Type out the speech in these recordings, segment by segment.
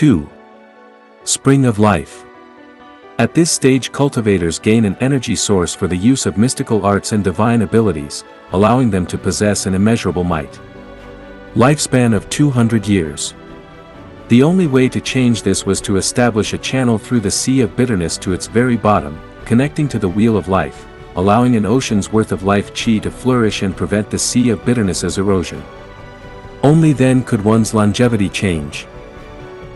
2. Spring of Life. At this stage, cultivators gain an energy source for the use of mystical arts and divine abilities, allowing them to possess an immeasurable might. Lifespan of 200 years. The only way to change this was to establish a channel through the sea of bitterness to its very bottom, connecting to the wheel of life, allowing an ocean's worth of life chi to flourish and prevent the sea of bitterness's erosion. Only then could one's longevity change.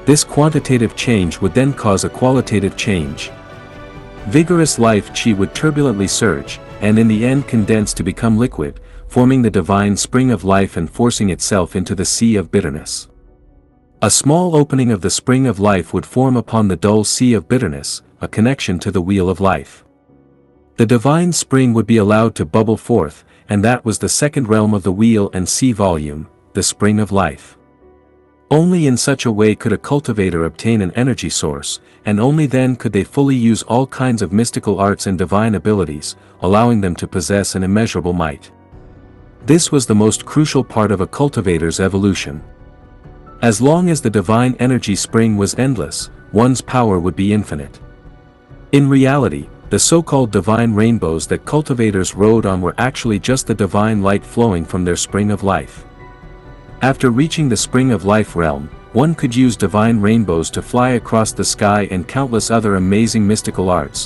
This quantitative change would then cause a qualitative change. Vigorous life chi would turbulently surge, and in the end condense to become liquid, forming the divine spring of life and forcing itself into the sea of bitterness. A small opening of the spring of life would form upon the dull sea of bitterness, a connection to the wheel of life. The divine spring would be allowed to bubble forth, and that was the second realm of the wheel and sea volume, the spring of life. Only in such a way could a cultivator obtain an energy source, and only then could they fully use all kinds of mystical arts and divine abilities, allowing them to possess an immeasurable might. This was the most crucial part of a cultivator's evolution. As long as the divine energy spring was endless, one's power would be infinite. In reality, the so-called divine rainbows that cultivators rode on were actually just the divine light flowing from their spring of life. After reaching the spring of life realm, one could use divine rainbows to fly across the sky and countless other amazing mystical arts,